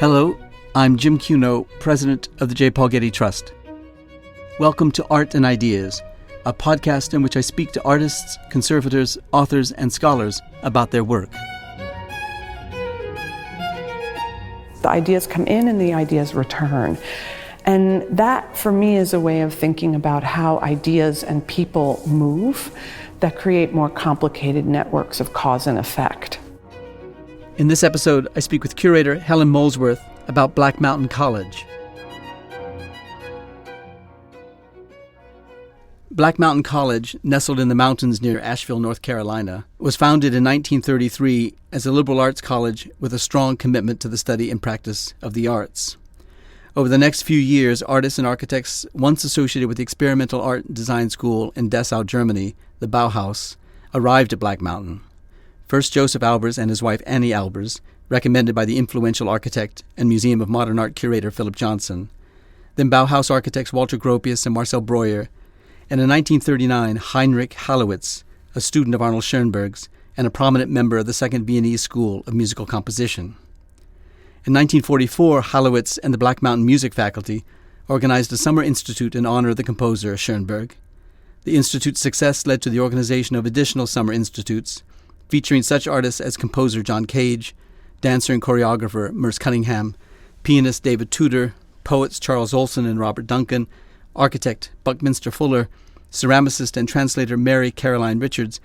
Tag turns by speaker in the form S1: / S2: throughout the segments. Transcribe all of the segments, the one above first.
S1: Hello, I'm Jim Cuno, president of the J. Paul Getty Trust. Welcome to Art and Ideas, a podcast in which I speak to artists, conservators, authors, and scholars about their work.
S2: The ideas come in and the ideas return. And that, for me, is a way of thinking about how ideas and people move that create more complicated networks of cause and effect.
S1: In this episode, I speak with curator Helen Molesworth about Black Mountain College. Black Mountain College, nestled in the mountains near Asheville, North Carolina, was founded in 1933 as a liberal arts college with a strong commitment to the study and practice of the arts. Over the next few years, artists and architects once associated with the experimental art and design school in Dessau, Germany, the Bauhaus, arrived at Black Mountain. First Joseph Albers and his wife Annie Albers, recommended by the influential architect and Museum of Modern Art curator Philip Johnson. Then Bauhaus architects Walter Gropius and Marcel Breuer, and in 1939 Heinrich Hallowitz, a student of Arnold Schoenberg's and a prominent member of the Second Viennese School of Musical Composition. In 1944, Hallowitz and the Black Mountain Music faculty organized a summer institute in honor of the composer Schoenberg. The institute's success led to the organization of additional summer institutes, featuring such artists as composer John Cage, dancer and choreographer Merce Cunningham, pianist David Tudor, poets Charles Olson and Robert Duncan, architect Buckminster Fuller, ceramicist and translator Mary Caroline Richards,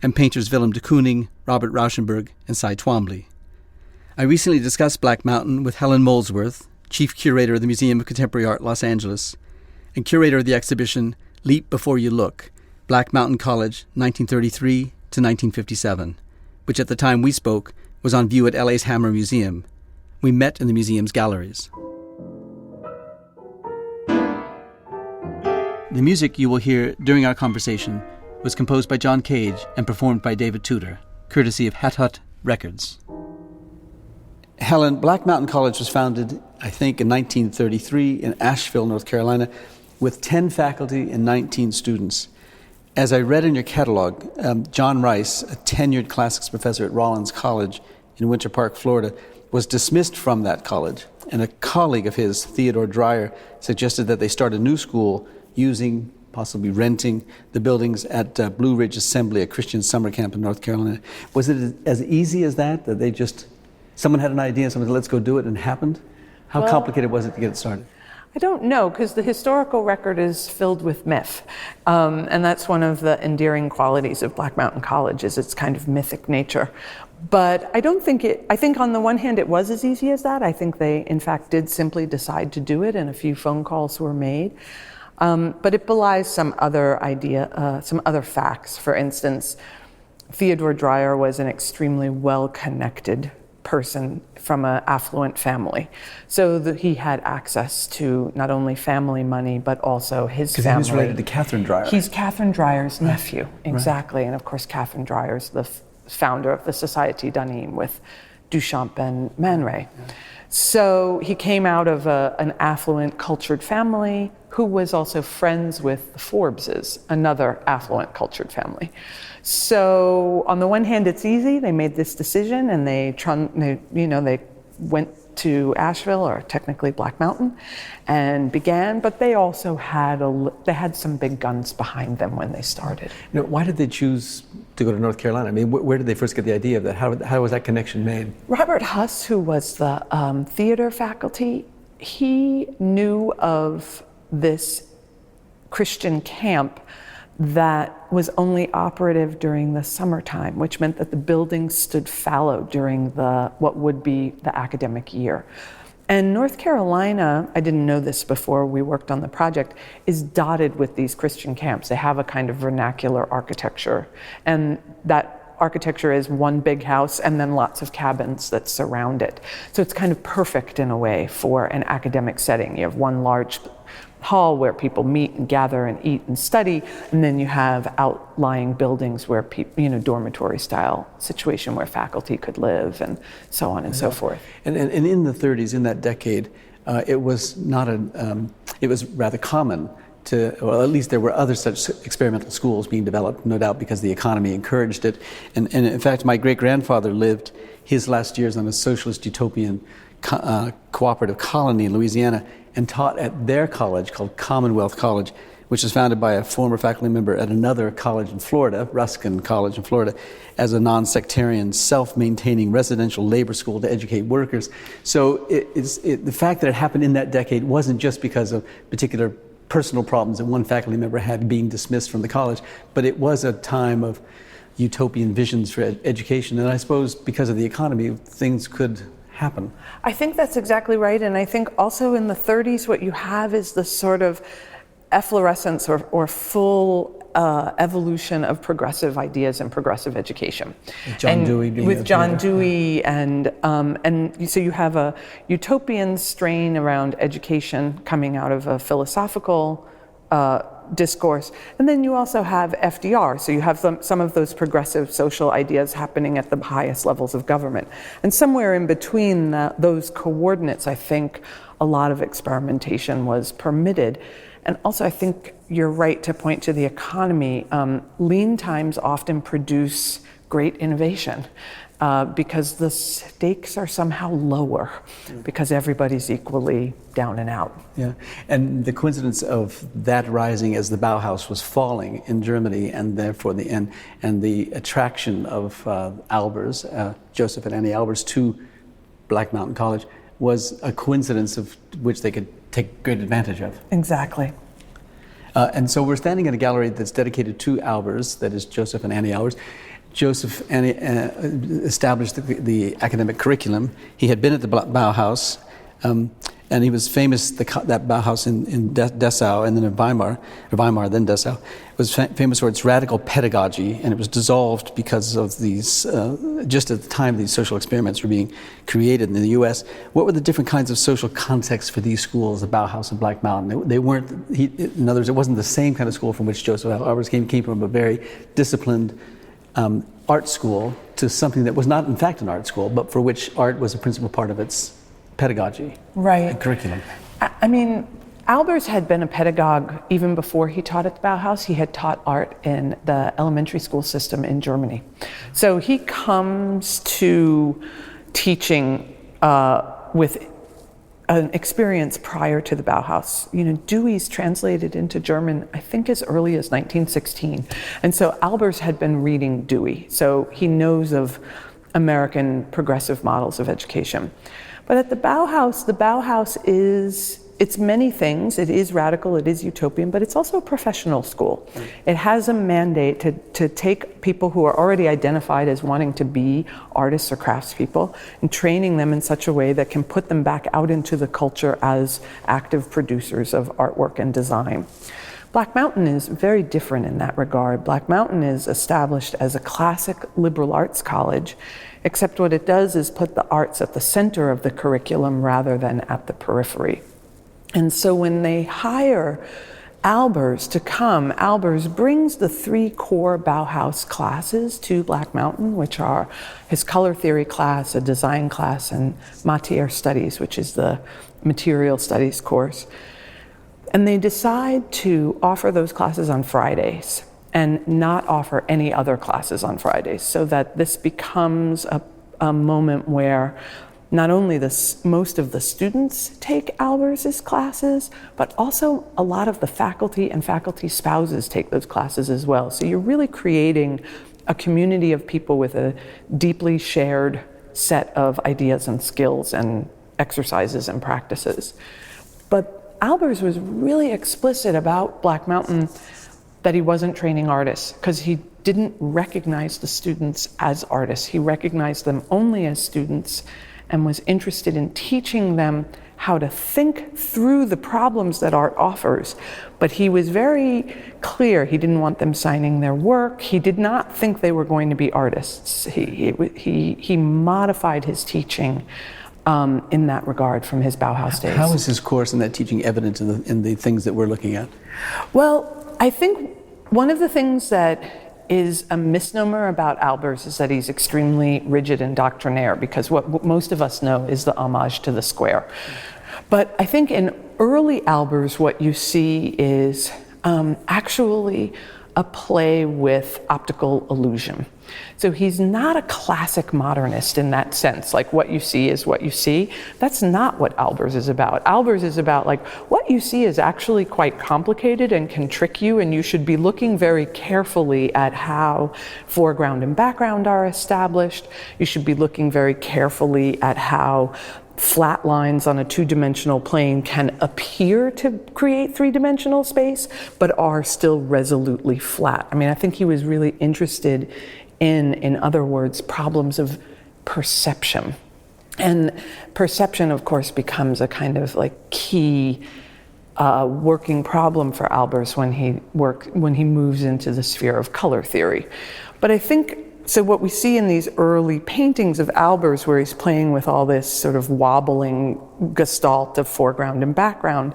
S1: and painters Willem de Kooning, Robert Rauschenberg, and Cy Twombly. I recently discussed Black Mountain with Helen Molesworth, chief curator of the Museum of Contemporary Art, Los Angeles, and curator of the exhibition Leap Before You Look, Black Mountain College, 1933 to 1957, which at the time we spoke was on view at LA's Hammer Museum. We met in the museum's galleries. The music you will hear during our conversation was composed by John Cage and performed by David Tudor, courtesy of Hat Hut Records. Helen, Black Mountain College was founded, I think, in 1933 in Asheville, North Carolina, with 10 faculty and 19 students. As I read in your catalog, John Rice, a tenured classics professor at Rollins College in Winter Park, Florida, was dismissed from that college, and a colleague of his, Theodore Dreyer, suggested that they start a new school using, possibly renting, the buildings at Blue Ridge Assembly, a Christian summer camp in North Carolina. Was it as easy as that they just, someone had an idea and someone said, let's go do it, and it happened? How complicated was it to get it started?
S2: I don't know, because the historical record is filled with myth. And that's one of the endearing qualities of Black Mountain College, is its kind of mythic nature. But I think on the one hand it was as easy as that. I think they, in fact, did simply decide to do it, and a few phone calls were made. But it belies some other facts. For instance, Theodore Dreyer was an extremely well-connected person from an affluent family, so that he had access to not only family money but also his family. Because he was
S1: related to Catherine Dreyer.
S2: He's Catherine Dreyer's nephew, exactly, right. And of course Catherine Dreyer's the founder of the Société d'Anime with Duchamp and Man Ray. Yeah. So he came out of an affluent, cultured family who was also friends with the Forbeses, another affluent, cultured family. So on the one hand, it's easy. They made this decision, and they went to Asheville, or technically Black Mountain, and began. But they also had some big guns behind them when they started.
S3: Now, why did they choose to go to North Carolina? I mean, where did they first get the idea of that? How was that connection made?
S2: Robert Huss, who was the theater faculty, he knew of this Christian camp that was only operative during the summertime, which meant that the buildings stood fallow during what would be the academic year. And North Carolina, I didn't know this before we worked on the project, is dotted with these Christian camps. They have a kind of vernacular architecture, and that architecture is one big house and then lots of cabins that surround it. So it's kind of perfect in a way for an academic setting. You have one large hall where people meet and gather and eat and study, and then you have outlying buildings where people, dormitory style situation where faculty could live, and so on and so forth.
S1: And in the 30s, in that decade, it was it was rather common well, at least there were other such experimental schools being developed, no doubt because the economy encouraged it. And in fact, my great-grandfather lived his last years on a socialist utopian cooperative colony in Louisiana and taught at their college called Commonwealth College, which was founded by a former faculty member at another college in Florida, Ruskin College in Florida, as a non-sectarian, self-maintaining residential labor school to educate workers. So the fact that it happened in that decade wasn't just because of particular personal problems that one faculty member had being dismissed from the college, but it was a time of utopian visions for education. And I suppose because of the economy, things could happen.
S2: I think that's exactly right. And I think also in the 30s, what you have is this sort of efflorescence or full evolution of progressive ideas and progressive education. With John Dewey, and so you have a utopian strain around education coming out of a philosophical discourse, and then you also have FDR. So you have some of those progressive social ideas happening at the highest levels of government, and somewhere in between those coordinates, I think a lot of experimentation was permitted. And also, I think you're right to point to the economy. Lean times often produce great innovation because the stakes are somehow lower because everybody's equally down and out.
S1: Yeah, and the coincidence of that rising as the Bauhaus was falling in Germany, and therefore the attraction of Albers, Joseph and Annie Albers, to Black Mountain College was a coincidence of which they could take great advantage of.
S2: Exactly.
S1: And so we're standing in a gallery that's dedicated to Albers, that is Joseph and Annie Albers. Joseph established the academic curriculum. He had been at the Bauhaus, and he was famous, that Bauhaus in Dessau and then in Weimar, then Dessau, was famous for its radical pedagogy, and it was dissolved because of these, just at the time these social experiments were being created in the U.S. What were the different kinds of social contexts for these schools, the Bauhaus and Black Mountain? They weren't, in other words, it wasn't the same kind of school from which Joseph Albers came from a very disciplined art school to something that was not in fact an art school, but for which art was a principal part of its pedagogy and curriculum.
S2: I mean, Albers had been a pedagogue even before he taught at the Bauhaus. He had taught art in the elementary school system in Germany. So he comes to teaching with an experience prior to the Bauhaus. You know, Dewey's translated into German, I think, as early as 1916. And so Albers had been reading Dewey. So he knows of American progressive models of education. But at the Bauhaus it's many things. It is radical, it is utopian, but it's also a professional school. It has a mandate to take people who are already identified as wanting to be artists or craftspeople and training them in such a way that can put them back out into the culture as active producers of artwork and design. Black Mountain is very different in that regard. Black Mountain is established as a classic liberal arts college, except what it does is put the arts at the center of the curriculum rather than at the periphery. And so when they hire Albers to come, Albers brings the 3 core Bauhaus classes to Black Mountain, which are his color theory class, a design class, and matière studies, which is the material studies course. And they decide to offer those classes on Fridays and not offer any other classes on Fridays, so that this becomes a moment where not only most of the students take Albers' classes, but also a lot of the faculty and faculty spouses take those classes as well. So you're really creating a community of people with a deeply shared set of ideas and skills and exercises and practices. But Albers was really explicit about Black Mountain that he wasn't training artists, because he didn't recognize the students as artists. He recognized them only as students and was interested in teaching them how to think through the problems that art offers. But he was very clear. He didn't want them signing their work. He did not think they were going to be artists. He modified his teaching in that regard from his Bauhaus days.
S1: How is his course and that teaching evident in the things that we're looking at?
S2: Well, I think one of the things that is a misnomer about Albers is that he's extremely rigid and doctrinaire, because what most of us know is the homage to the square. But I think in early Albers, what you see is actually a play with optical illusion. So he's not a classic modernist in that sense, like what you see is what you see. That's not what Albers is about. Albers is about like what you see is actually quite complicated and can trick you, and you should be looking very carefully at how foreground and background are established. You should be looking very carefully at how flat lines on a two-dimensional plane can appear to create three-dimensional space, but are still resolutely flat. I mean, I think he was really interested in other words, problems of perception. And perception, of course, becomes a kind of like key working problem for Albers when he moves into the sphere of color theory. But I think, so what we see in these early paintings of Albers, where he's playing with all this sort of wobbling gestalt of foreground and background,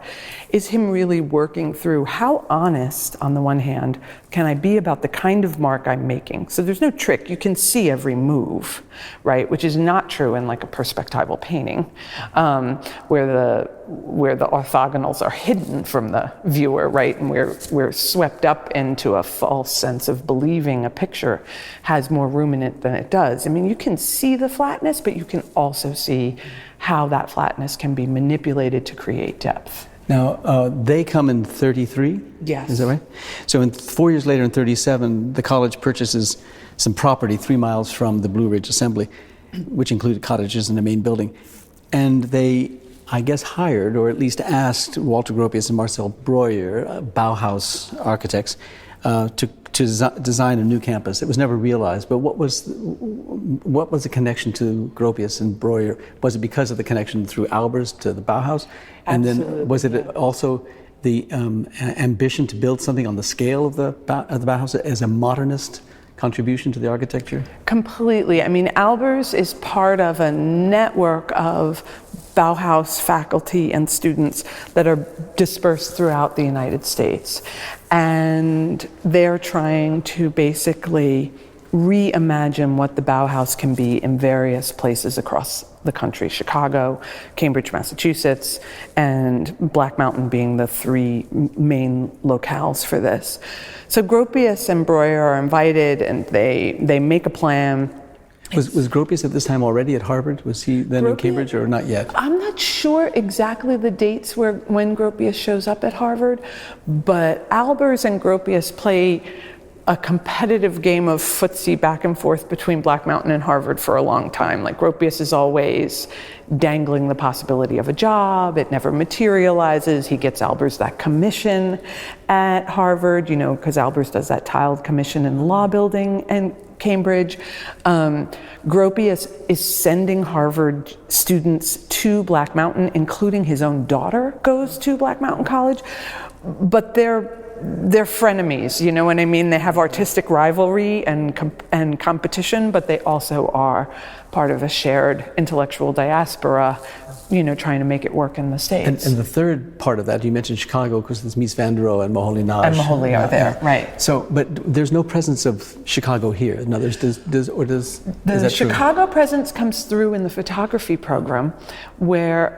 S2: is him really working through how honest, on the one hand, can I be about the kind of mark I'm making. So there's no trick, you can see every move, right? Which is not true in like a perspectival painting, where the orthogonals are hidden from the viewer, right? And we're swept up into a false sense of believing a picture has more room in it than it does. I mean, you can see the flatness, but you can also see how that flatness can be manipulated to create depth.
S1: Now, they come in 33?
S2: Yes.
S1: Is that right? So 4 years later, in 37, the college purchases some property 3 miles from the Blue Ridge Assembly, which included cottages and a main building. And they, I guess, hired, or at least asked, Walter Gropius and Marcel Breuer, Bauhaus architects, to design a new campus. It was never realized, but what was the connection to Gropius and Breuer? Was it because of the connection through Albers to the Bauhaus? And
S2: Absolutely,
S1: then was it also the ambition to build something on the scale of the Bauhaus as a modernist contribution to the architecture?
S2: Completely. I mean, Albers is part of a network of Bauhaus faculty and students that are dispersed throughout the United States. And they're trying to basically reimagine what the Bauhaus can be in various places across the country, Chicago, Cambridge, Massachusetts, and Black Mountain being the three main locales for this. So Gropius and Breuer are invited, and they make a plan.
S1: Was Gropius at this time already at Harvard? Was he then in Cambridge or not yet?
S2: I'm not sure exactly the dates when Gropius shows up at Harvard, but Albers and Gropius play a competitive game of footsie back and forth between Black Mountain and Harvard for a long time. Like Gropius is always dangling the possibility of a job. It never materializes. He gets Albers that commission at Harvard, because Albers does that tiled commission in the law building and Cambridge. Gropius is sending Harvard students to Black Mountain, including his own daughter goes to Black Mountain College, but they're frenemies, you know what I mean? They have artistic rivalry and competition, but they also are part of a shared intellectual diaspora, trying to make it work in the States.
S1: And the third part of that, you mentioned Chicago, because there's Mies van der Rohe and Moholy Nagy.
S2: And Moholy are there, right.
S1: So, but there's no presence of Chicago here. In others,
S2: the Chicago presence comes through in the photography program, where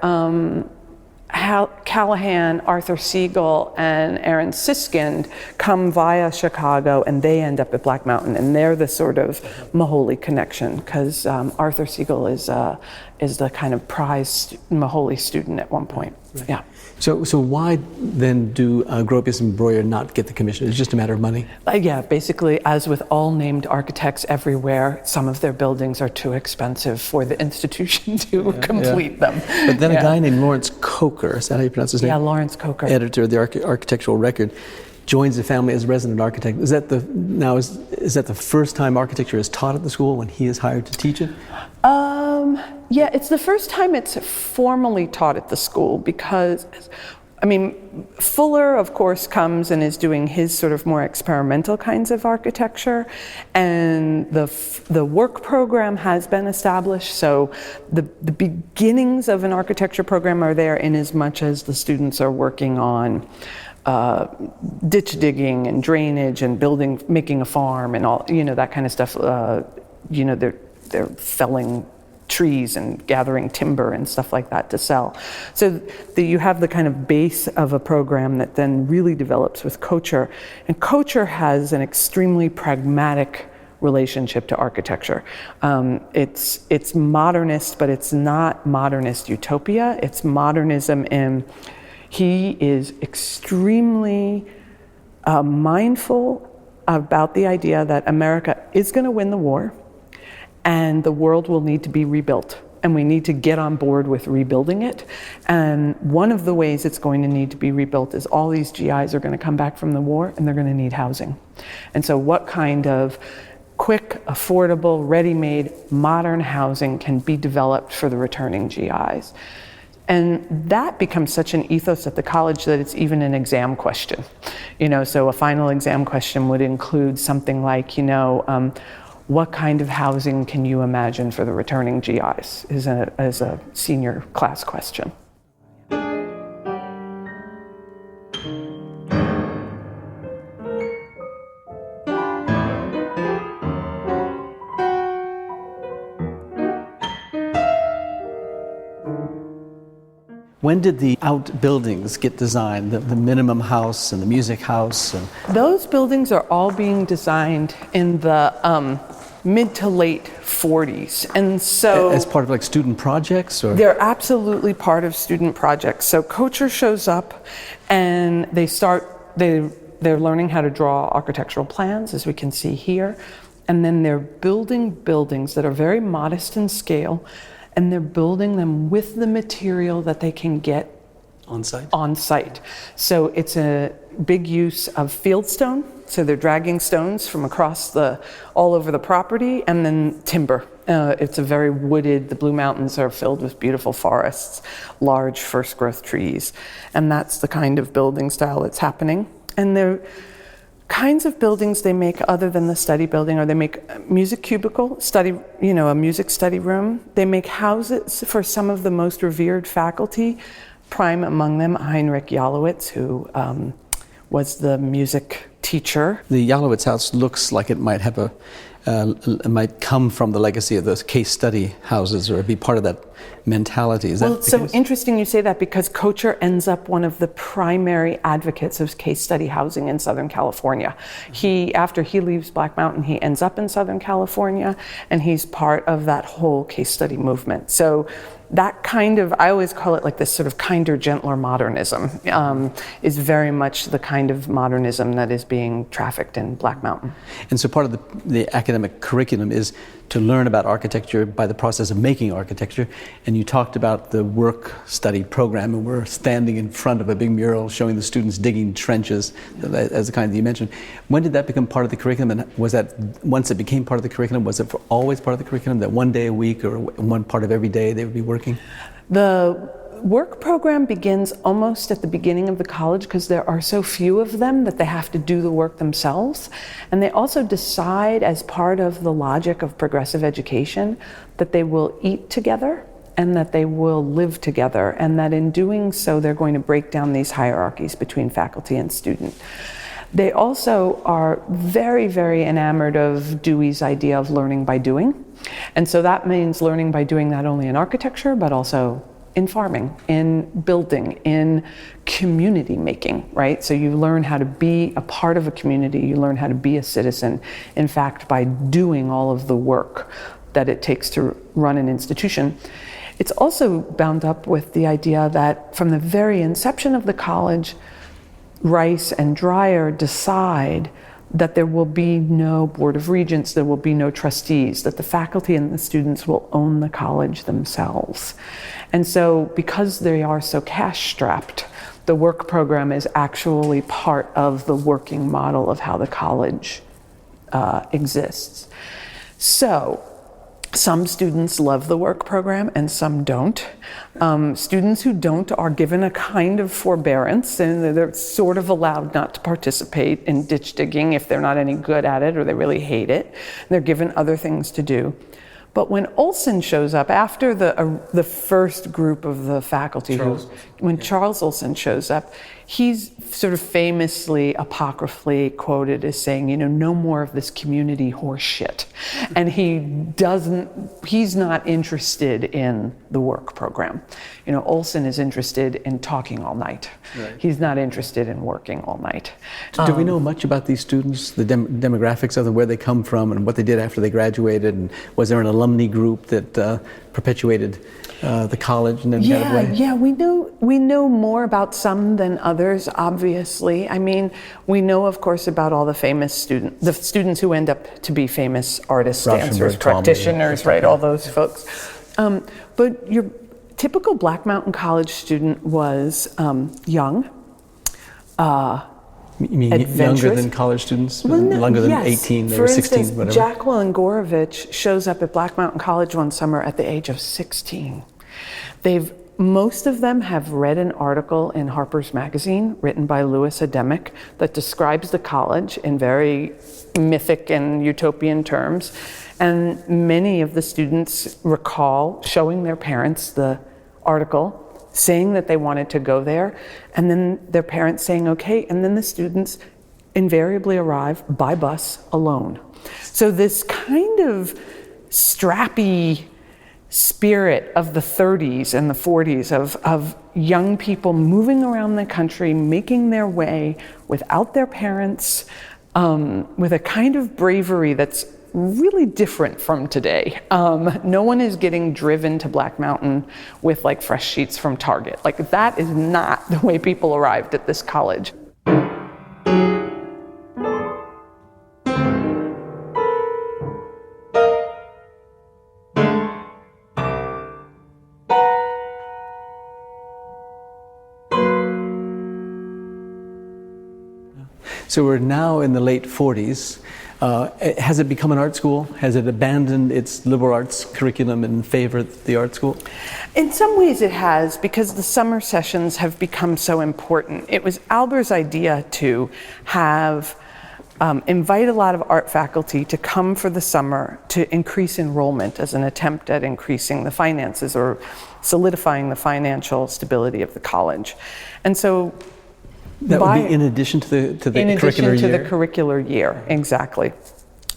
S2: Callahan, Arthur Siegel, and Aaron Siskind come via Chicago, and they end up at Black Mountain, and they're the sort of Moholy connection, because Arthur Siegel is the kind of prized Moholy student at one point. Right. Yeah.
S1: So why then do Gropius and Breuer not get the commission? It's just a matter of money?
S2: Yeah, basically, as with all named architects everywhere, some of their buildings are too expensive for the institution to complete them.
S1: But then a guy named Lawrence Coker, is that how you pronounce his name?
S2: Yeah, Lawrence Coker.
S1: Editor of the Architectural Record, joins the family as resident architect. Is that the first time architecture is taught at the school, when he is hired to teach it?
S2: Yeah, it's the first time it's formally taught at the school, because, Fuller, of course, comes and is doing his sort of more experimental kinds of architecture, and the work program has been established, so the beginnings of an architecture program are there, in as much as the students are working on ditch digging and drainage and making a farm and all, that kind of stuff. They're felling trees and gathering timber and stuff like that to sell. So you have the kind of base of a program that then really develops with Kocher. And Kocher has an extremely pragmatic relationship to architecture. It's modernist, but it's not modernist utopia. It's modernism he is extremely mindful about the idea that America is going to win the war and the world will need to be rebuilt. And we need to get on board with rebuilding it. And one of the ways it's going to need to be rebuilt is all these GIs are going to come back from the war and they're going to need housing. And so what kind of quick, affordable, ready-made, modern housing can be developed for the returning GIs? And that becomes such an ethos at the college that it's even an exam question. So a final exam question would include something like, what kind of housing can you imagine for the returning GIs as a senior class question.
S1: When did the outbuildings get designed, the minimum house and the music house?
S2: Those buildings are all being designed in the mid to late 40s. And so
S1: as part of like student projects? Or?
S2: They're absolutely part of student projects. So Kocher shows up and they're learning how to draw architectural plans, as we can see here. And then they're building buildings that are very modest in scale, and they're building them with the material that they can get
S1: on site.
S2: So it's a big use of fieldstone. So they're dragging stones from all over the property, and then timber. It's a very wooded, the Blue Mountains are filled with beautiful forests, large first growth trees. And that's the kind of building style that's happening. And they're kinds of buildings they make other than the study building, or they make a music cubicle, a music study room. They make houses for some of the most revered faculty, prime among them Heinrich Jalowitz, who was the music teacher.
S1: The Jalowitz house looks like it might have it might come from the legacy of those case study houses, or be part of that mentality. Is that
S2: it's so interesting you say that, because Kocher ends up one of the primary advocates of case study housing in Southern California. After he leaves Black Mountain, he ends up in Southern California, and he's part of that whole case study movement. So that kind of, I always call it like this sort of kinder, gentler modernism, is very much the kind of modernism that is being trafficked in Black Mountain.
S1: And so part of the academic curriculum is to learn about architecture by the process of making architecture. And you talked about the work study program, and we're standing in front of a big mural showing the students digging trenches, as the kind that you mentioned. When did that become part of the curriculum? And was that, once it became part of the curriculum, was it always part of the curriculum, that one day a week or one part of every day they would be working?
S2: The work program begins almost at the beginning of the college, because there are so few of them that they have to do the work themselves. And they also decide, as part of the logic of progressive education, that they will eat together and that they will live together, and that in doing so they're going to break down these hierarchies between faculty and student. They also are very, very enamored of Dewey's idea of learning by doing. And so that means learning by doing not only in architecture, but also in farming, in building, in community making, right? So you learn how to be a part of a community, you learn how to be a citizen, in fact, by doing all of the work that it takes to run an institution. It's also bound up with the idea that from the very inception of the college, Rice and Dreyer decide that there will be no board of regents, there will be no trustees, that the faculty and the students will own the college themselves. And so because they are so cash-strapped, the work program is actually part of the working model of how the college exists. So some students love the work program and some don't. Students who don't are given a kind of forbearance, and they're sort of allowed not to participate in ditch digging if they're not any good at it or they really hate it. They're given other things to do. But when Olson shows up, after the first group of the faculty, Charles Olson shows up, he's sort of famously, apocryphally quoted as saying, no more of this community horse shit. And he's not interested in the work program. Olson is interested in talking all night. Right. He's not interested in working all night.
S3: Do we know much about these students, the demographics of them, where they come from and what they did after they graduated? And was there an alumni group that perpetuated the college in any kind of way?
S2: Yeah, we know more about some than others, obviously. I mean, we know, of course, about all the famous students who end up to be famous artists, dancers, practitioners, right, all those folks. But your typical Black Mountain College student was young,
S3: you mean younger than college students? Younger than 18, they were 16,
S2: instance,
S3: whatever.
S2: Jacqueline Gorovich shows up at Black Mountain College one summer at the age of 16. Most of them have read an article in Harper's Magazine written by Louis Ademick that describes the college in very mythic and utopian terms. And many of the students recall showing their parents the article, saying that they wanted to go there, and then their parents saying, okay, and then the students invariably arrive by bus alone. So this kind of strappy spirit of the 30s and the 40s of young people moving around the country, making their way without their parents, with a kind of bravery that's really different from today. No one is getting driven to Black Mountain with like fresh sheets from Target. Like that is not the way people arrived at this college.
S3: So we're now in the late 40s. Has it become an art school? Has it abandoned its liberal arts curriculum in favor of the art school?
S2: In some ways it has, because the summer sessions have become so important. It was Albert's idea to have invite a lot of art faculty to come for the summer to increase enrollment as an attempt at increasing the finances or solidifying the financial stability of the college. And so
S3: that would be in addition to the curricular year? In addition to the
S2: curricular year, exactly.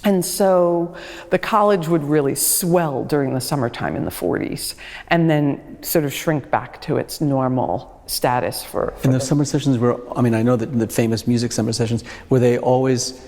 S2: And so the college would really swell during the summertime in the 40s and then sort of shrink back to its normal status for
S3: and the summer sessions were, I mean, I know that the famous music summer sessions, were they always,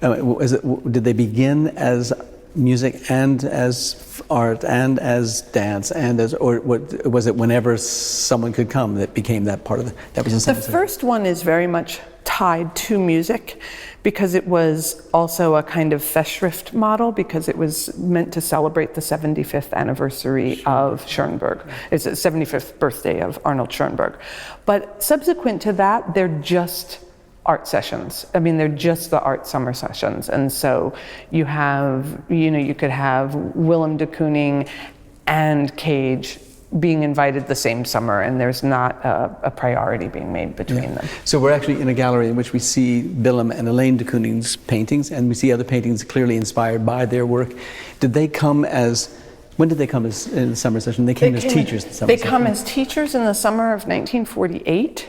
S3: did they begin as music and as art and as dance and as, or was it whenever someone could come that became that part of that was
S2: the first one is very much tied to music because it was also a kind of Festschrift model because it was meant to celebrate the 75th anniversary of Schoenberg. It's the 75th birthday of Arnold Schoenberg. But subsequent to that, they're just art sessions. I mean, they're just the art summer sessions. And so you have, you could have Willem de Kooning and Cage being invited the same summer, and there's not a priority being made between them.
S3: So we're actually in a gallery in which we see Willem and Elaine de Kooning's paintings, and we see other paintings clearly inspired by their work. Did they come as, when did they come as in the summer session? They came as teachers in the summer session.
S2: They come as teachers in the summer of 1948.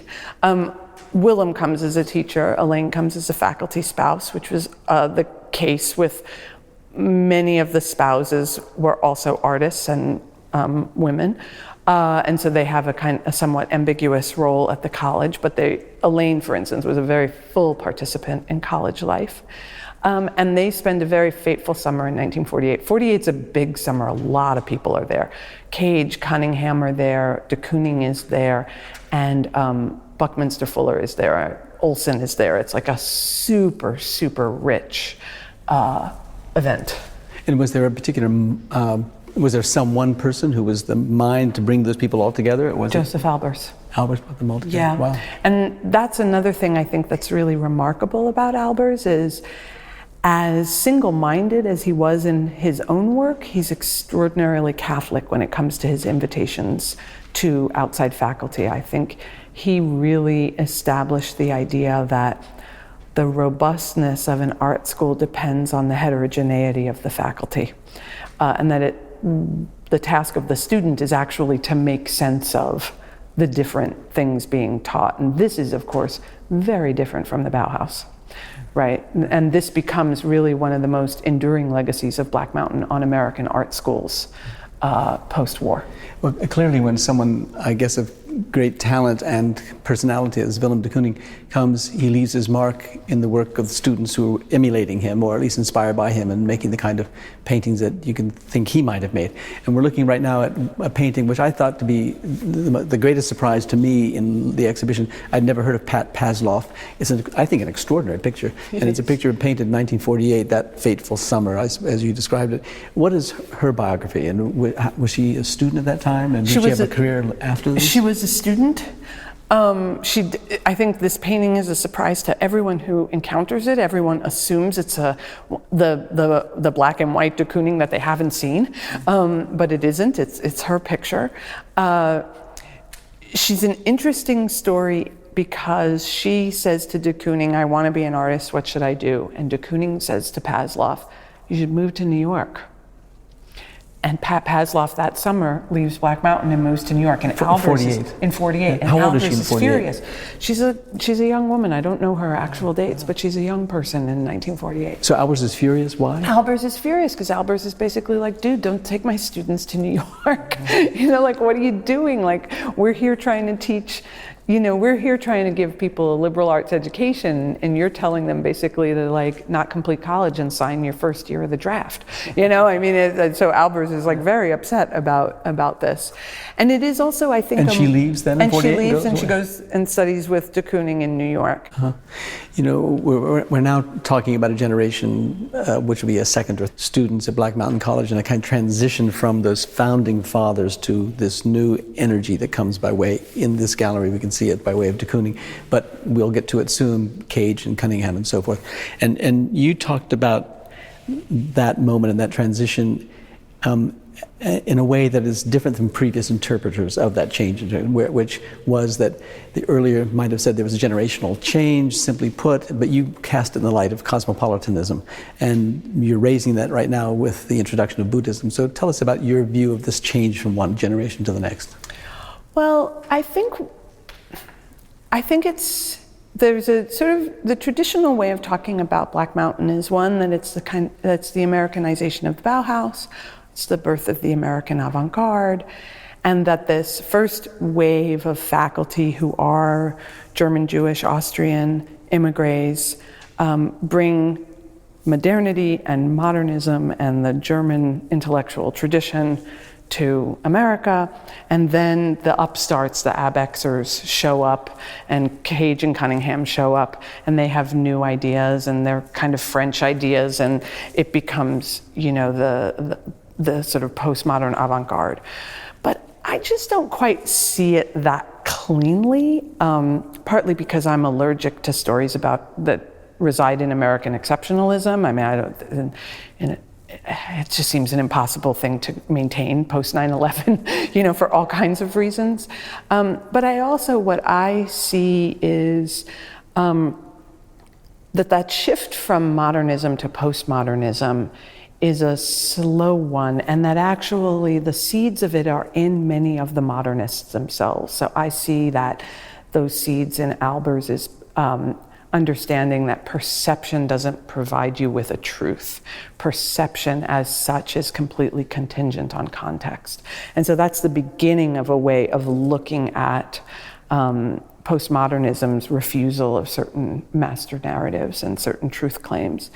S2: Willem comes as a teacher, Elaine comes as a faculty spouse, which was the case with many of the spouses were also artists and women. And so they have a somewhat ambiguous role at the college, but Elaine, for instance, was a very full participant in college life. And they spend a very fateful summer in 1948. 48's a big summer, a lot of people are there. Cage, Cunningham are there, de Kooning is there, and Buckminster Fuller is there, Olson is there. It's like a super, super rich event.
S3: And was there a particular, was there one person who was the mind to bring those people all together? Or was
S2: Joseph Albers.
S3: Albers brought them all together?
S2: Yeah.
S3: Wow.
S2: And that's another thing I think that's really remarkable about Albers is as single-minded as he was in his own work, he's extraordinarily Catholic when it comes to his invitations to outside faculty. I think he really established the idea that the robustness of an art school depends on the heterogeneity of the faculty. and that the task of the student is actually to make sense of the different things being taught. And this is, of course, very different from the Bauhaus, right? And this becomes really one of the most enduring legacies of Black Mountain on American art schools post-war.
S3: Well, clearly when someone, I guess, of great talent and personality as Willem de Kooning comes, he leaves his mark in the work of the students who are emulating him, or at least inspired by him, and making the kind of paintings that you can think he might have made. And we're looking right now at a painting which I thought to be the greatest surprise to me in the exhibition. I'd never heard of Pat Pasloff. It's, I think, an extraordinary picture. And it's a picture painted in 1948, that fateful summer, as you described it. What is her biography? And was she a student at that time? And did she have a career after this?
S2: She was a student. I think this painting is a surprise to everyone who encounters it. Everyone assumes it's the black and white de Kooning that they haven't seen, but it isn't. It's her picture. She's an interesting story because she says to de Kooning, "I want to be an artist. What should I do?" And de Kooning says to Pasloff, "You should move to New York." And Pat Pasloff that summer leaves Black Mountain and moves to New York. And Albers in 48. And
S3: How old is
S2: Albers
S3: she in 48?
S2: Furious. She's a young woman. I don't know her actual dates, but she's a young person in 1948.
S3: So Albers is furious. Why?
S2: Albers is furious because Albers is basically like, dude, don't take my students to New York. You know, like, what are you doing? Like, we're here trying to teach. We're here trying to give people a liberal arts education, and you're telling them basically to like not complete college and sign your first year of the draft. So Albers is like very upset about this, and it is also, I think.
S3: And she leaves then in 48?
S2: And she leaves and she goes and studies with de Kooning in New York.
S3: Uh-huh. We're now talking about a generation which will be a second or students at Black Mountain College, and a kind of transition from those founding fathers to this new energy that comes by way, in this gallery we can see it by way of de Kooning, but we'll get to it soon, Cage and Cunningham and so forth. And you talked about that moment and that transition in a way that is different than previous interpreters of that change, which was that the earlier might have said there was a generational change, simply put, but you cast it in the light of cosmopolitanism. And you're raising that right now with the introduction of Buddhism. So tell us about your view of this change from one generation to the next.
S2: Well, I think there's a sort of, the traditional way of talking about Black Mountain is one that that's the Americanization of the Bauhaus, it's the birth of the American avant-garde, and that this first wave of faculty who are German, Jewish, Austrian immigrants bring modernity and modernism and the German intellectual tradition to America, and then the upstarts, the Abexers, show up, and Cage and Cunningham show up, and they have new ideas, and they're kind of French ideas, and it becomes, the sort of postmodern avant-garde. But I just don't quite see it that cleanly, partly because I'm allergic to stories that reside in American exceptionalism. I mean, it just seems an impossible thing to maintain post 9/11, for all kinds of reasons. But what I see is that shift from modernism to postmodernism is a slow one, and that actually the seeds of it are in many of the modernists themselves. So I see that those seeds in Albers is understanding that perception doesn't provide you with a truth. Perception as such is completely contingent on context. And so that's the beginning of a way of looking at postmodernism's refusal of certain master narratives and certain truth claims.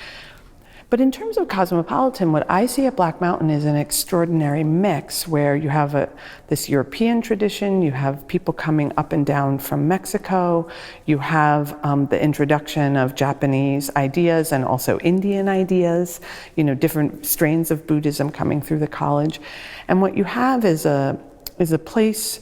S2: But in terms of cosmopolitan, what I see at Black Mountain is an extraordinary mix where you have this European tradition, you have people coming up and down from Mexico, you have the introduction of Japanese ideas and also Indian ideas, different strains of Buddhism coming through the college. And what you have is a place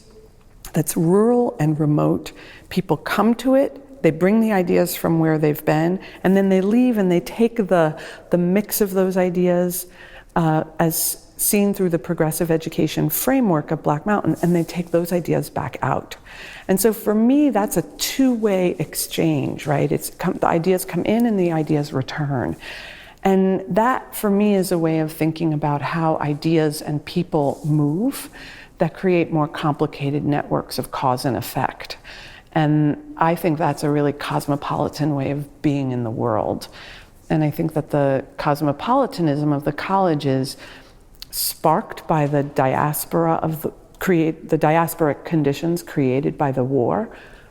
S2: that's rural and remote. People come to it, they bring the ideas from where they've been, and then they leave and they take the mix of those ideas as seen through the progressive education framework of Black Mountain, and they take those ideas back out. And so for me, that's a two-way exchange, right? The ideas come in and the ideas return. And that, for me, is a way of thinking about how ideas and people move that create more complicated networks of cause and effect. And I think that's a really cosmopolitan way of being in the world. And I think that the cosmopolitanism of the college is sparked by the diaspora of the diasporic conditions created by the war.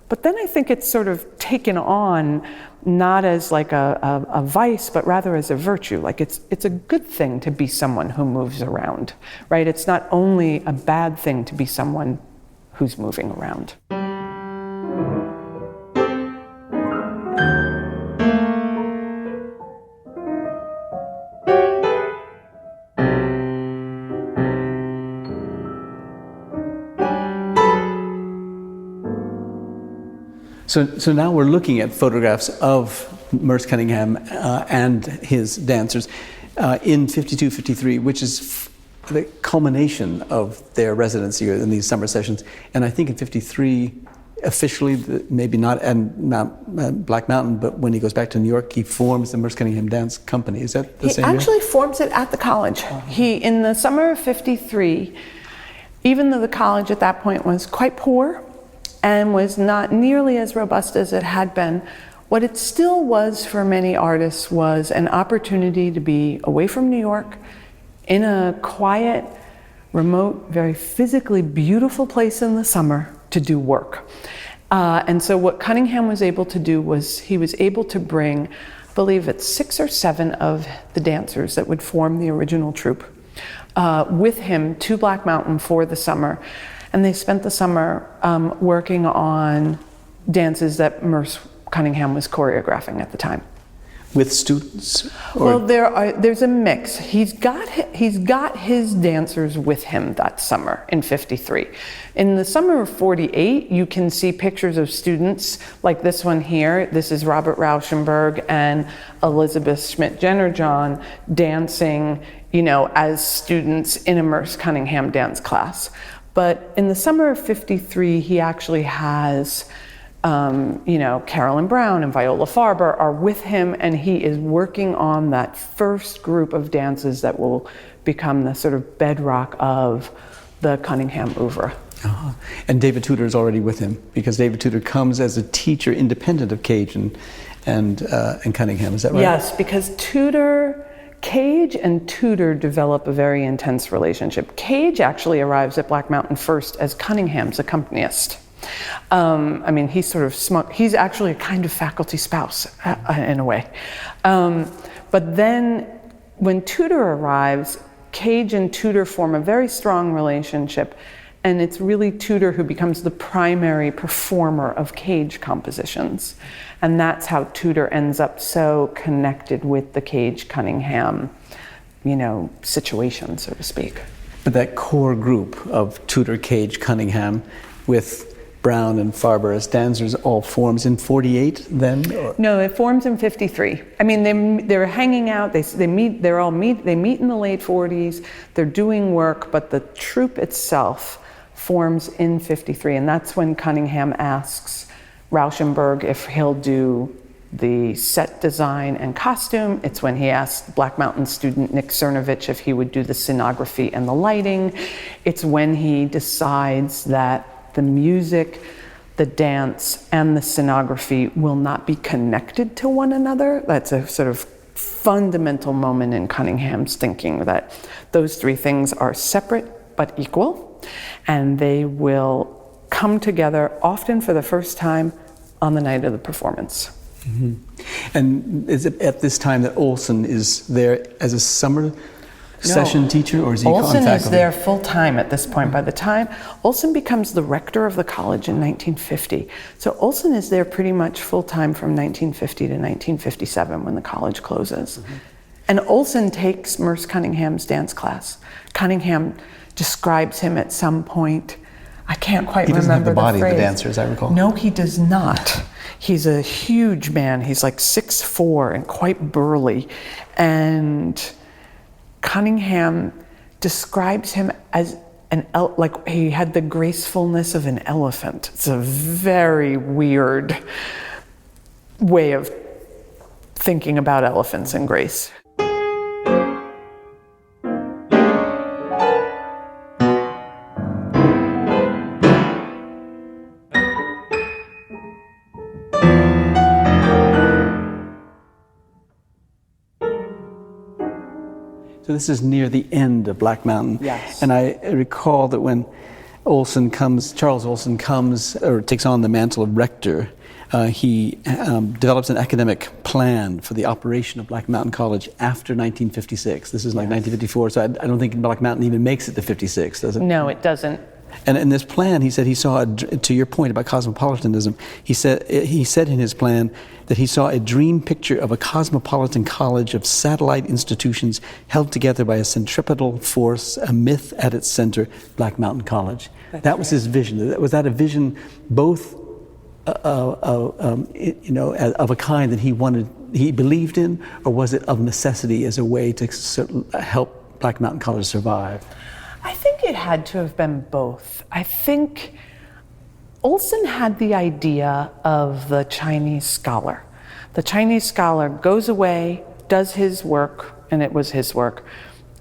S2: But then I think it's sort of taken on not as like a vice, but rather as a virtue. Like it's a good thing to be someone who moves around, right? It's not only a bad thing to be someone who's moving around.
S3: So now we're looking at photographs of Merce Cunningham and his dancers in 52, 53, which is the culmination of their residency in these summer sessions. And I think in 53, officially, maybe not at Black Mountain, but when he goes back to New York, he forms the Merce Cunningham Dance Company. Is that the same?
S2: He actually forms it at the college. He, in the summer of 53, even though the college at that point was quite poor, and was not nearly as robust as it had been, what it still was for many artists was an opportunity to be away from New York in a quiet, remote, very physically beautiful place in the summer to do work. And so what Cunningham was able to do was he was able to bring, I believe it's 6 or 7 of the dancers that would form the original troupe with him to Black Mountain for the summer. And they spent the summer working on dances that Merce Cunningham was choreographing at the time.
S3: With students?
S2: Well, there's a mix. He's got his dancers with him that summer in 53. In the summer of 48, you can see pictures of students like this one here. This is Robert Rauschenberg and Elizabeth Schmidt-Jenner-John dancing, as students in a Merce Cunningham dance class. But in the summer of 53, he actually has, Carolyn Brown and Viola Farber are with him, and he is working on that first group of dances that will become the sort of bedrock of the Cunningham oeuvre.
S3: Uh-huh. And David Tudor is already with him, because David Tudor comes as a teacher independent of Cage and Cunningham, is that right?
S2: Yes, because Cage and Tudor develop a very intense relationship. Cage actually arrives at Black Mountain first as Cunningham's accompanist. He's sort of smart. He's actually a kind of faculty spouse in a way. But then when Tudor arrives, Cage and Tudor form a very strong relationship, and it's really Tudor who becomes the primary performer of Cage compositions. And that's how Tudor ends up so connected with the Cage-Cunningham, situation, so to speak.
S3: But that core group of Tudor, Cage, Cunningham, with Brown and Farber as dancers, all forms in 48 then? Or?
S2: No, it forms in 53. They're hanging out, they meet in the late 40s, they're doing work, but the troupe itself forms in 53, and that's when Cunningham asks Rauschenberg if he'll do the set design and costume. It's when he asked Black Mountain student Nick Cernovich if he would do the scenography and the lighting. It's when he decides that the music, the dance, and the scenography will not be connected to one another. That's a sort of fundamental moment in Cunningham's thinking, that those 3 things are separate but equal, and they will come together often for the first time on the night of the performance.
S3: Mm-hmm. And is it at this time that Olson is there as a summer session teacher, or is he on faculty?
S2: Olson is there full time at this point. By the time Olson becomes the rector of the college in 1950, so Olson is there pretty much full time from 1950 to 1957 when the college closes. Mm-hmm. And Olson takes Merce Cunningham's dance class. Cunningham describes him at some point. I can't quite remember the phrase. He doesn't have the
S3: body of the dancer, as I recall.
S2: No, he does not. He's a huge man. He's like 6'4" and quite burly. And Cunningham describes him as like he had the gracefulness of an elephant. It's a very weird way of thinking about elephants and grace.
S3: So this is near the end of Black Mountain.
S2: Yes.
S3: And I recall that when Charles Olson comes, or takes on the mantle of rector, he develops an academic plan for the operation of Black Mountain College after 1956. This is like 1954, so I don't think Black Mountain even makes it to 56, does it?
S2: No, it doesn't.
S3: And in this plan, he said he saw, to your point about cosmopolitanism, he said in his plan that he saw a dream picture of a cosmopolitan college of satellite institutions held together by a centripetal force, a myth at its center, Black Mountain College. That was his vision. Was that a vision both of a kind that he believed in, or was it of necessity as a way to help Black Mountain College survive?
S2: I think it had to have been both. I think Olson had the idea of the Chinese scholar. The Chinese scholar goes away, does his work, and it was his work,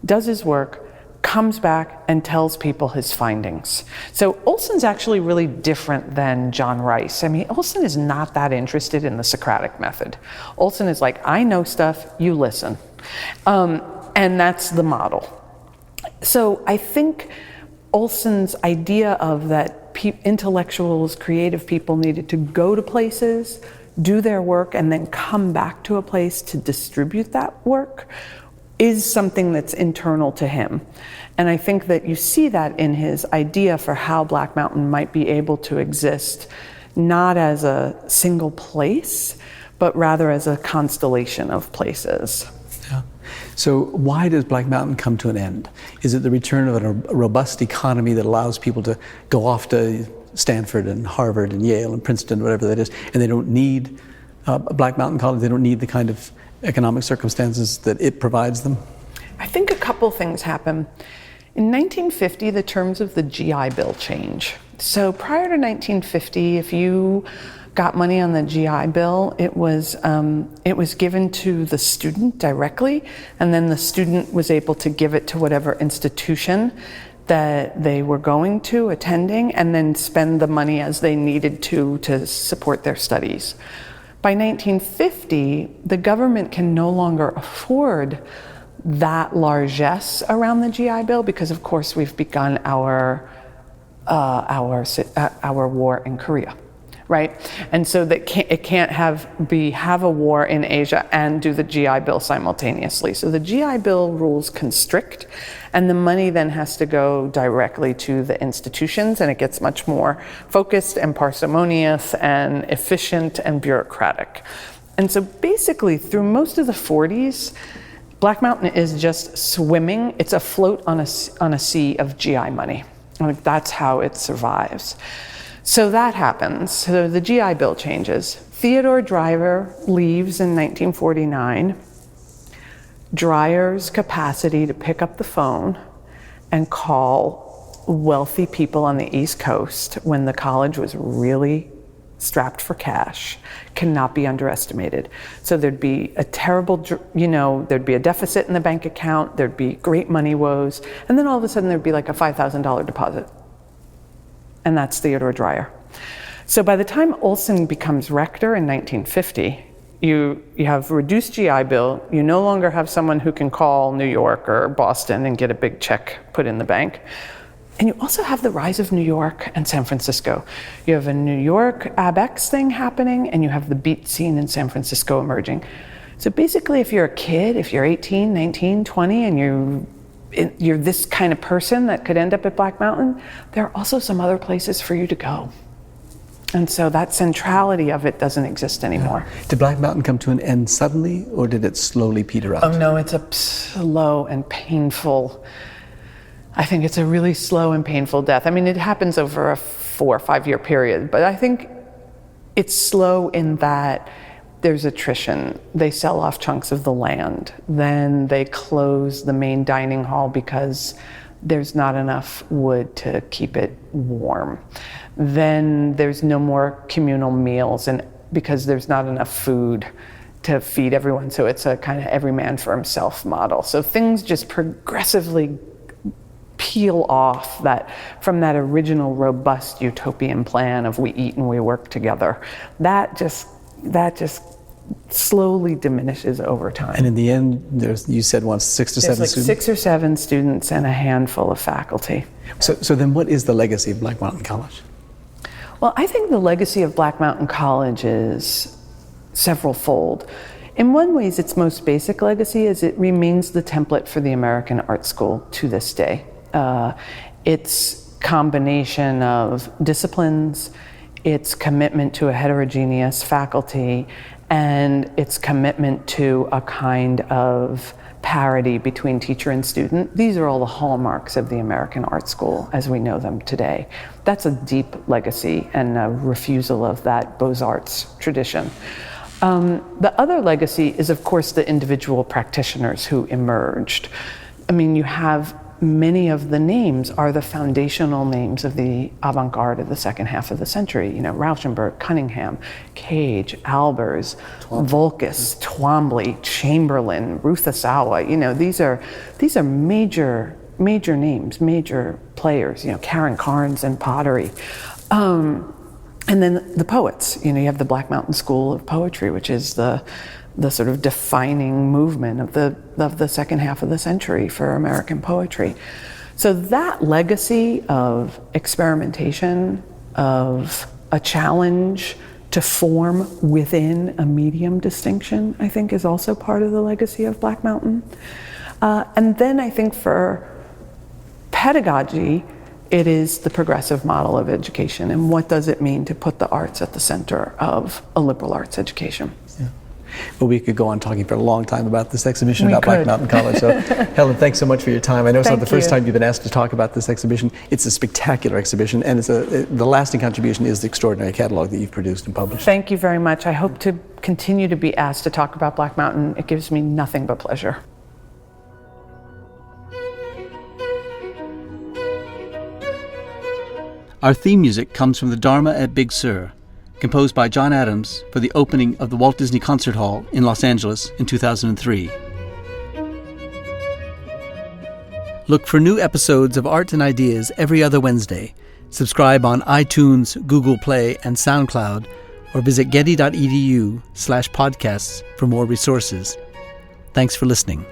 S2: does his work, comes back and tells people his findings. So Olson's actually really different than John Rice. I mean, Olson is not that interested in the Socratic method. Olson is like, I know stuff, you listen. And that's the model. So I think Olson's idea of that intellectuals, creative people needed to go to places, do their work, and then come back to a place to distribute that work is something that's internal to him. And I think that you see that in his idea for how Black Mountain might be able to exist, not as a single place, but rather as a constellation of places.
S3: Yeah. So why does Black Mountain come to an end? Is it the return of a robust economy that allows people to go off to Stanford and Harvard and Yale and Princeton, whatever that is, and they don't need Black Mountain College, they don't need the kind of economic circumstances that it provides them?
S2: I think a couple things happen. In 1950, the terms of the GI Bill change. So prior to 1950, if you got money on the GI Bill, it was given to the student directly, and then the student was able to give it to whatever institution that they were going to, attending, and then spend the money as they needed to support their studies. By 1950, the government can no longer afford that largesse around the GI Bill because, of course, we've begun our war in Korea. Right, and so that it can't have a war in Asia and do the GI Bill simultaneously. So the GI Bill rules constrict, and the money then has to go directly to the institutions, and it gets much more focused and parsimonious and efficient and bureaucratic. And so basically, through most of the 40s, Black Mountain is just swimming. It's afloat on a sea of GI money. Like, that's how it survives. So that happens. So the GI Bill changes. Theodore Driver leaves in 1949. Dreyer's capacity to pick up the phone and call wealthy people on the East Coast when the college was really strapped for cash cannot be underestimated. So there'd be a terrible, there'd be a deficit in the bank account, there'd be great money woes, and then all of a sudden there'd be like a $5,000 deposit. And that's Theodore Dreyer. So by the time Olson becomes rector in 1950, you have reduced GI Bill, you no longer have someone who can call New York or Boston and get a big check put in the bank. And you also have the rise of New York and San Francisco. You have a New York AbX thing happening, and you have the beat scene in San Francisco emerging. So basically, if you're a kid, if you're 18, 19, 20, and you're this kind of person that could end up at Black Mountain, there are also some other places for you to go. And so that centrality of it doesn't exist anymore.
S3: Yeah. Did Black Mountain come to an end suddenly, or did it slowly peter out?
S2: Oh no, it's a slow and painful, I think it's a really slow and painful death. I mean, it happens over a 4 or 5 year period, but I think it's slow in that there's attrition. They sell off chunks of the land. Then they close the main dining hall because there's not enough wood to keep it warm. Then there's no more communal meals, and because there's not enough food to feed everyone. So it's a kind of every man for himself model. So things just progressively peel off from that original robust utopian plan of we eat and we work together. That just slowly diminishes over time.
S3: And in the end, you said once 6 to 7
S2: There's
S3: students?
S2: 6 or 7 students and a handful of faculty.
S3: So then what is the legacy of Black Mountain College?
S2: Well, I think the legacy of Black Mountain College is several-fold. In one way, its most basic legacy is it remains the template for the American art school to this day. Its combination of disciplines, its commitment to a heterogeneous faculty, and its commitment to a kind of parity between teacher and student. These are all the hallmarks of the American art school as we know them today. That's a deep legacy and a refusal of that Beaux-Arts tradition. The other legacy is, of course, the individual practitioners who emerged. I mean, you have many of the names are the foundational names of the avant-garde of the second half of the century. You know, Rauschenberg, Cunningham, Cage, Albers, Volkes, Twombly, Chamberlain, Ruth Asawa. You know, these are major names, major players. You know, Karen Carnes and pottery. And then the poets. You know, you have the Black Mountain School of Poetry, which is the sort of defining movement of the second half of the century for American poetry. So that legacy of experimentation, of a challenge to form within a medium distinction, I think is also part of the legacy of Black Mountain. And then I think for pedagogy, it is the progressive model of education, and what does it mean to put the arts at the center of a liberal arts education?
S3: Yeah. Well, we could go on talking for a long time about this exhibition about Black Mountain College. So, Helen, thanks so much for your time. I know it's not the first time you've been asked to talk about this exhibition. It's a spectacular exhibition, and the lasting contribution is the extraordinary catalog that you've produced and published.
S2: Thank you very much. I hope to continue to be asked to talk about Black Mountain. It gives me nothing but pleasure.
S1: Our theme music comes from the Dharma at Big Sur, composed by John Adams for the opening of the Walt Disney Concert Hall in Los Angeles in 2003. Look for new episodes of Art and Ideas every other Wednesday. Subscribe on iTunes, Google Play, and SoundCloud, or visit getty.edu/podcasts for more resources. Thanks for listening.